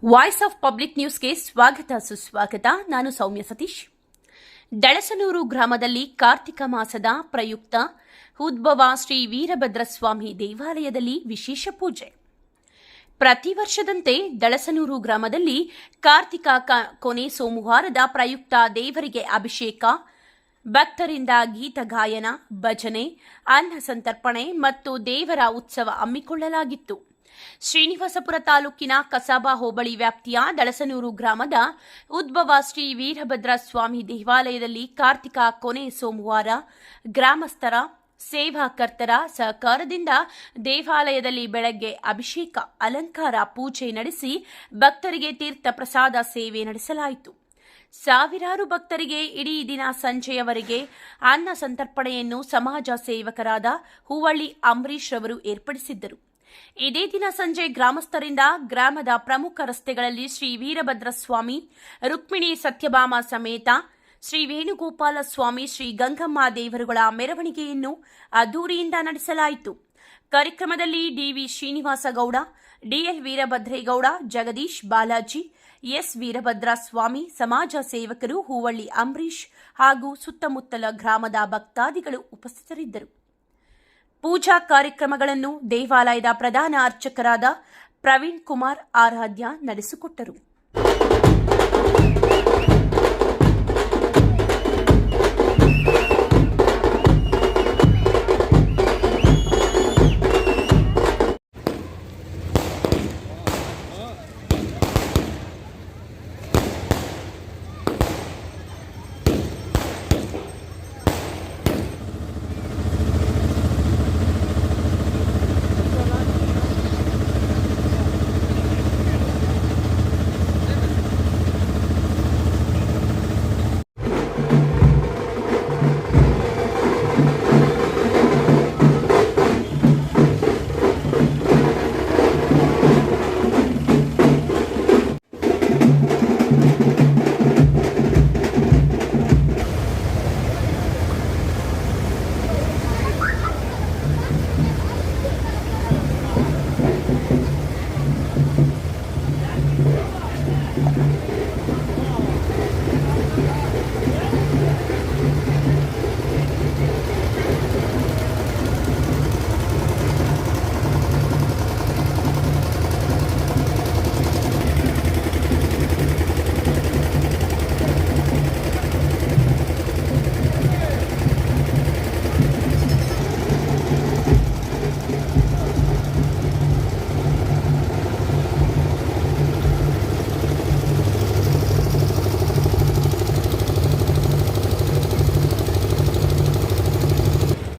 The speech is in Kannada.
ವಾಯ್ಸ್ ಆಫ್ ಪಬ್ಲಿಕ್ ನ್ಯೂಸ್ಗೆ ಸ್ವಾಗತ ಸುಸ್ವಾಗತ. ನಾನು ಸೌಮ್ಯ ಸತೀಶ್. ದಳಸನೂರು ಗ್ರಾಮದಲ್ಲಿ ಕಾರ್ತಿಕ ಮಾಸದ ಪ್ರಯುಕ್ತ ಉದ್ಭವ ಶ್ರೀ ವೀರಭದ್ರಸ್ವಾಮಿ ದೇವಾಲಯದಲ್ಲಿ ವಿಶೇಷ ಪೂಜೆ. ಪ್ರತಿ ವರ್ಷದಂತೆ ದಳಸನೂರು ಗ್ರಾಮದಲ್ಲಿ ಕಾರ್ತಿಕ ಕೊನೆ ಸೋಮವಾರದ ಪ್ರಯುಕ್ತ ದೇವರಿಗೆ ಅಭಿಷೇಕ, ಭಕ್ತರಿಂದ ಗೀತ ಗಾಯನ, ಭಜನೆ, ಅನ್ನ ಸಂತರ್ಪಣೆ ಮತ್ತು ದೇವರ ಉತ್ಸವ ಹಮ್ಮಿಕೊಳ್ಳಲಾಗಿತ್ತು. ಶ್ರೀನಿವಾಸಪುರ ತಾಲೂಕಿನ ಕಸಾಬಾ ಹೋಬಳಿ ವ್ಯಾಪ್ತಿಯ ದಳಸನೂರು ಗ್ರಾಮದ ಉದ್ಭವ ಶ್ರೀ ವೀರಭದ್ರ ಸ್ವಾಮಿ ದೇವಾಲಯದಲ್ಲಿ ಕಾರ್ತಿಕ ಕೊನೆ ಸೋಮವಾರ ಗ್ರಾಮಸ್ಥರ ಸೇವಾಕರ್ತರ ಸಹಕಾರದಿಂದ ದೇವಾಲಯದಲ್ಲಿ ಬೆಳಗ್ಗೆ ಅಭಿಷೇಕ, ಅಲಂಕಾರ, ಪೂಜೆ ನಡೆಸಿ ಭಕ್ತರಿಗೆ ತೀರ್ಥ ಪ್ರಸಾದ ಸೇವೆ ನಡೆಸಲಾಯಿತು. ಸಾವಿರಾರು ಭಕ್ತರಿಗೆ ಇಡೀ ದಿನ ಸಂಜೆಯವರೆಗೆ ಅನ್ನ ಸಂತರ್ಪಣೆಯನ್ನು ಸಮಾಜ ಸೇವಕರಾದ ಹೂವಳ್ಳಿ ಅಂಬರೀಶ್ ರವರು ಏರ್ಪಡಿಸಿದ್ದರು. ಇದೇ ದಿನ ಸಂಜೆ ಗ್ರಾಮಸ್ಥರಿಂದ ಗ್ರಾಮದ ಪ್ರಮುಖ ರಸ್ತೆಗಳಲ್ಲಿ ಶ್ರೀ ವೀರಭದ್ರ ಸ್ವಾಮಿ, ರುಕ್ಮಿಣಿ ಸತ್ಯಭಾಮ ಸಮೇತ ಶ್ರೀ ವೇಣುಗೋಪಾಲ ಸ್ವಾಮಿ, ಶ್ರೀ ಗಂಗಮ್ಮ ದೇವರುಗಳ ಮೆರವಣಿಗೆಯನ್ನು ಅದ್ದೂರಿಯಿಂದ ನಡೆಸಲಾಯಿತು. ಕಾರ್ಯಕ್ರಮದಲ್ಲಿ DV Srinivasagowda, DL Veerabhadregowda, Jagadish, Balaji, S Veerabhadra Swamy, ಸಮಾಜ ಸೇವಕರು, ಹೂವಳ್ಳಿ ಅಂಬರೀಶ್ ಹಾಗೂ ಸುತ್ತಮುತ್ತಲ ಗ್ರಾಮದ ಭಕ್ತಾದಿಗಳು ಉಪಸ್ಥಿತರಿದ್ದರು. ಪೂಜಾ ಕಾರ್ಯಕ್ರಮಗಳನ್ನು ದೇವಾಲಯದ ಪ್ರಧಾನ ಅರ್ಚಕರಾದ ಪ್ರವೀಣ್ ಕುಮಾರ್ ಆರಾಧ್ಯ ನಡೆಸಿಕೊಟ್ಟರು.